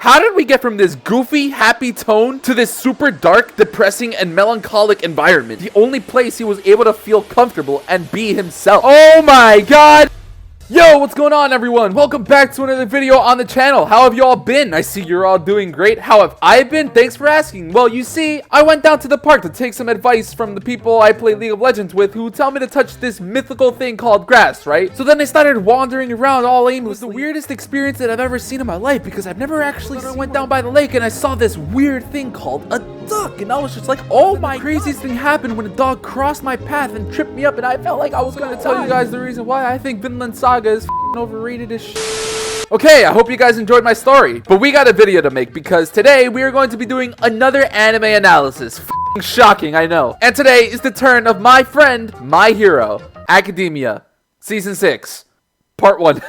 How did we get from this goofy, happy tone to this super dark, depressing, and melancholic environment? The only place he was able to feel comfortable and be himself. Oh my god! Yo, what's going on, everyone? Welcome back to another video on the channel. How have you all been? I see you're all doing great. How have I been? Thanks for asking. Well, you see, I went down to the park to take some advice from the people I play League of Legends with who tell me to touch this mythical thing called grass, right? So then I started wandering around all aimlessly. It was the weirdest experience that I've ever seen in my life because I've never actually seen. I went down by the lake and I saw this weird thing called a duck, and I was just like, oh my god. The craziest thing happened when a dog crossed my path and tripped me up, and I felt like I was gonna tell you guys the reason why I think Vinland Saga is overrated as shit. Okay, I hope you guys enjoyed my story, but we got a video to make because today we are going to be doing another anime analysis. Shocking, I know. And today is the turn of my friend, My Hero Academia, Season 6, Part 1.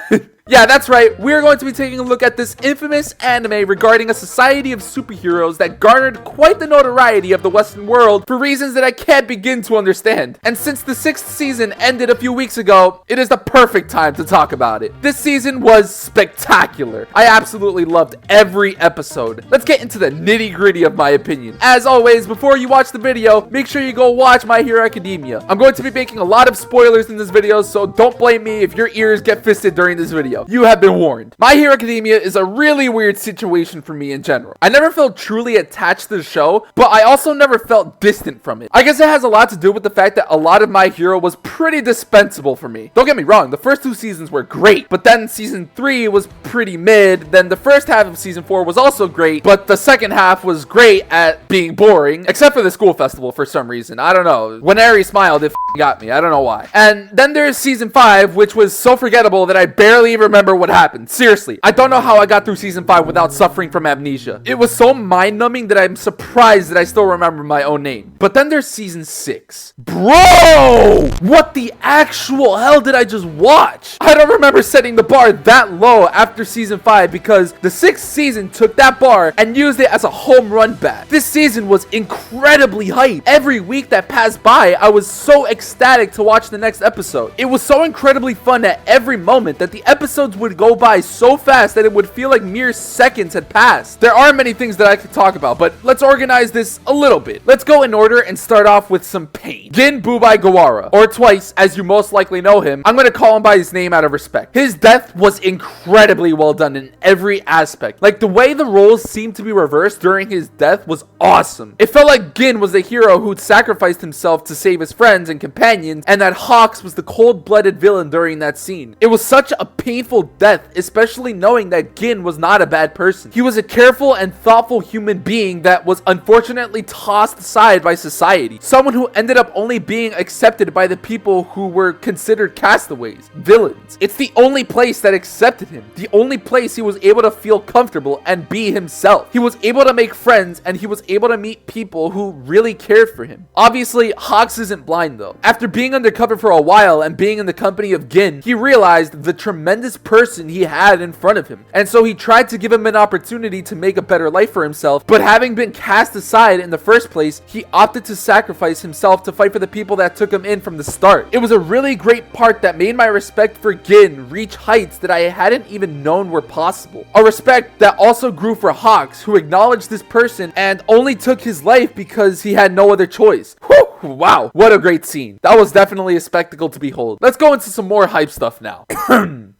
Yeah, that's right. We're going to be taking a look at this infamous anime regarding a society of superheroes that garnered quite the notoriety of the Western world for reasons that I can't begin to understand. And since the 6th season ended a few weeks ago, it is the perfect time to talk about it. This season was spectacular. I absolutely loved every episode. Let's get into the nitty-gritty of my opinion. As always, before you watch the video, make sure you go watch My Hero Academia. I'm going to be making a lot of spoilers in this video, so don't blame me if your ears get fisted during this video. You have been warned. My Hero Academia is a really weird situation for me in general. I never felt truly attached to the show, but I also never felt distant from it. I guess it has a lot to do with the fact that a lot of My Hero was pretty dispensable for me. Don't get me wrong, the first 2 seasons were great, but then season 3 was pretty mid, then the first half of season 4 was also great, but the second half was great at being boring, except for the school festival for some reason. I don't know. When Eri smiled, it got me. I don't know why. And then there's season 5, which was so forgettable that I barely remember what happened. Seriously, I don't know how I got through season 5 without suffering from amnesia. It was so mind-numbing that I'm surprised that I still remember my own name. But then there's season 6. Bro! What the actual hell did I just watch? I don't remember setting the bar that low after season 5 because the 6th season took that bar and used it as a home run bat. This season was incredibly hype. Every week that passed by, I was so ecstatic to watch the next episode. It was so incredibly fun at every moment that the episodes would go by so fast that it would feel like mere seconds had passed. There are many things that I could talk about, but let's organize this a little bit. Let's go in order and start off with some pain. Gin Bubai Gawara, or Twice, as you most likely know him. I'm gonna call him by his name out of respect. His death was incredibly well done in every aspect. Like, the way the roles seemed to be reversed during his death was awesome. It felt like Gin was the hero who'd sacrificed himself to save his friends and companions, and that Hawks was the cold-blooded villain during that scene. It was such a painful death, especially knowing that Gin was not a bad person. He was a careful and thoughtful human being that was unfortunately tossed aside by society. Someone who ended up only being accepted by the people who were considered castaways, villains. It's the only place that accepted him. The only place he was able to feel comfortable and be himself. He was able to make friends and he was able to meet people who really cared for him. Obviously, Hawks isn't blind though. After being undercover for a while and being in the company of Gin, he realized the tremendous person he had in front of him, and so he tried to give him an opportunity to make a better life for himself, but having been cast aside in the first place, he opted to sacrifice himself to fight for the people that took him in from the start. It was a really great part that made my respect for Gin reach heights that I hadn't even known were possible. A respect that also grew for Hawks, who acknowledged this person and only took his life because he had no other choice. Whew! Wow, what a great scene. That was definitely a spectacle to behold. Let's go into some more hype stuff now.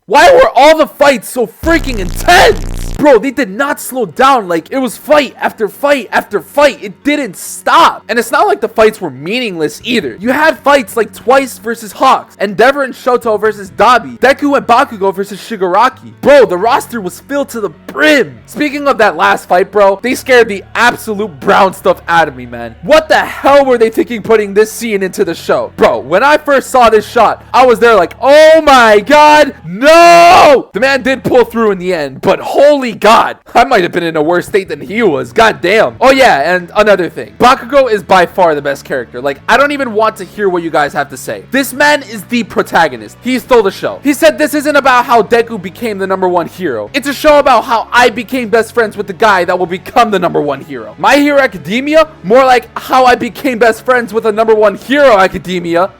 Why were all the fights so freaking intense? Bro, they did not slow down. Like, it was fight after fight after fight. It didn't stop. And it's not like the fights were meaningless either. You had fights like Twice versus Hawks, Endeavor and Shoto versus Dabi, Deku and Bakugo versus Shigaraki. Bro, the roster was filled to the brim. Speaking of that last fight, bro, they scared the absolute brown stuff out of me, man. What the hell were they thinking putting this scene into the show? Bro, when I first saw this shot, I was there like, oh my god, no! The man did pull through in the end, but holy god, I might have been in a worse state than he was. God damn. Oh yeah, and another thing, Bakugo is by far the best character. Like, I don't even want to hear what you guys have to say. This man is the protagonist. He stole the show. He said this isn't about how Deku became the #1 hero. It's a show about how I became best friends with the guy that will become the #1 hero. My Hero Academia? More like how I became best friends with a #1 Hero Academia.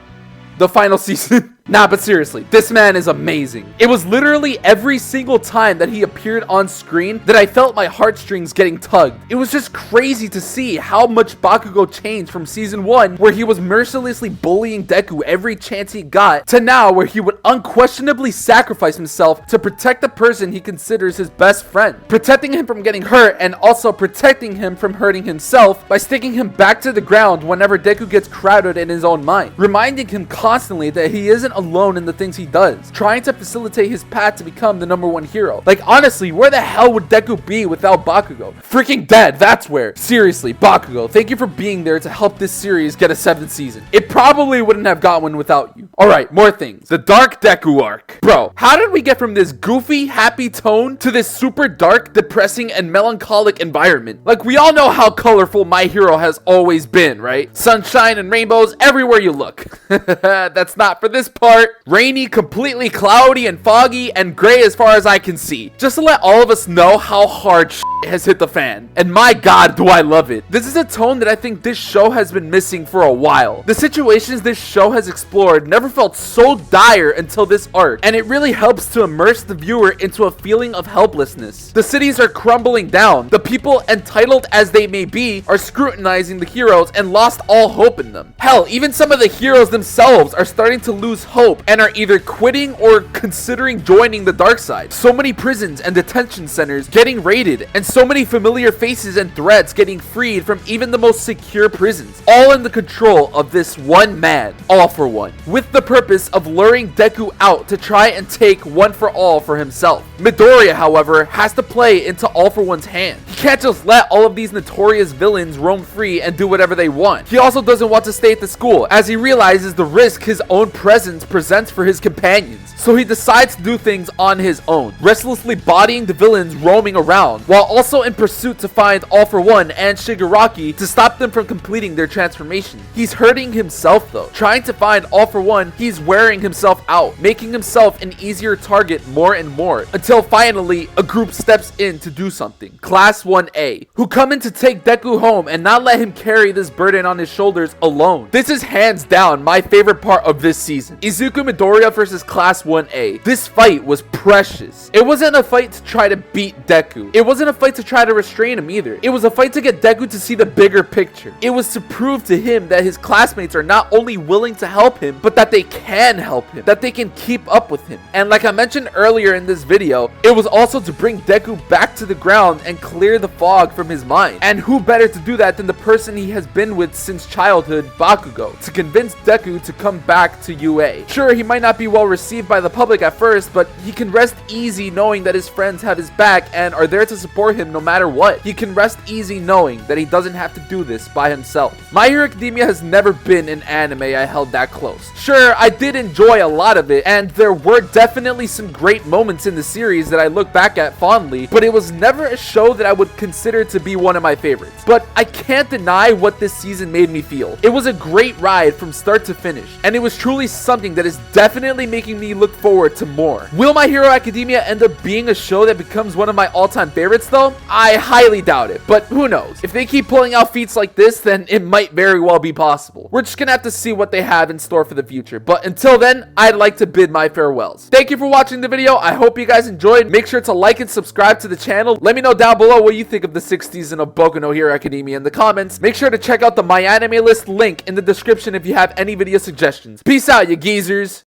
The final season. Nah, but seriously, this man is amazing. It was literally every single time that he appeared on screen that I felt my heartstrings getting tugged. It was just crazy to see how much Bakugo changed from season 1, where he was mercilessly bullying Deku every chance he got, to now where he would unquestionably sacrifice himself to protect the person he considers his best friend, protecting him from getting hurt and also protecting him from hurting himself by sticking him back to the ground whenever Deku gets crowded in his own mind, reminding him constantly that he isn't alone in the things he does, trying to facilitate his path to become the #1 hero. Like, honestly, where the hell would Deku be without Bakugo? Freaking dead, that's where. Seriously, Bakugo, thank you for being there to help this series get a 7th season. It probably wouldn't have got one without you. Alright, more things. The Dark Deku arc. Bro, how did we get from this goofy, happy tone to this super dark, depressing, and melancholic environment? Like, we all know how colorful My Hero has always been, right? Sunshine and rainbows everywhere you look. That's not for this part. Rainy, completely cloudy and foggy, and gray as far as I can see. Just to let all of us know how hard has hit the fan. And my god, do I love it. This is a tone that I think this show has been missing for a while. The situations this show has explored never felt so dire until this arc, and it really helps to immerse the viewer into a feeling of helplessness. The cities are crumbling down. The people, entitled as they may be, are scrutinizing the heroes and lost all hope in them. Hell, even some of the heroes themselves are starting to lose hope and are either quitting or considering joining the dark side. So many prisons and detention centers getting raided, and so many familiar faces and threats getting freed from even the most secure prisons, all in the control of this one man, All For One, with the purpose of luring Deku out to try and take One For All for himself. Midoriya, however, has to play into All For One's hand. He can't just let all of these notorious villains roam free and do whatever they want. He also doesn't want to stay at the school, as he realizes the risk his own presence presents for his companions. So he decides to do things on his own, restlessly bodying the villains roaming around, while also in pursuit to find All For One and Shigaraki to stop them from completing their transformation. He's hurting himself though. Trying to find All For One, he's wearing himself out, making himself an easier target more and more, until finally a group steps in to do something. Class 1A, who come in to take Deku home and not let him carry this burden on his shoulders alone. This is hands down my favorite part of this season. Izuku Midoriya versus Class 1A. This fight was precious. It wasn't a fight to try to beat Deku. It wasn't a fight to try to restrain him either. It was a fight to get Deku to see the bigger picture. It was to prove to him that his classmates are not only willing to help him, but that they can help him, that they can keep up with him. And like I mentioned earlier in this video, it was also to bring Deku back to the ground and clear the fog from his mind. And who better to do that than the person he has been with since childhood, Bakugo, to convince Deku to come back to UA. Sure, he might not be well received by the public at first, but he can rest easy knowing that his friends have his back and are there to support him no matter what. He can rest easy knowing that he doesn't have to do this by himself. My Hero Academia has never been an anime I held that close. Sure, I did enjoy a lot of it, and there were definitely some great moments in the series that I look back at fondly, but it was never a show that I would consider to be one of my favorites. But I can't deny what this season made me feel. It was a great ride from start to finish, and it was truly something that is definitely making me look forward to more. Will My Hero Academia end up being a show that becomes one of my all-time favorites though? I highly doubt it, but who knows? If they keep pulling out feats like this, then it might very well be possible. We're just gonna have to see what they have in store for the future, but until then, I'd like to bid my farewells. Thank you for watching the video. I hope you guys enjoyed. Make sure to like and subscribe to the channel. Let me know down below what you think of the 6th season of Boku no Hero Academia in the comments. Make sure to check out the My Anime List link in the description if you have any video suggestions. Peace out, you geezers!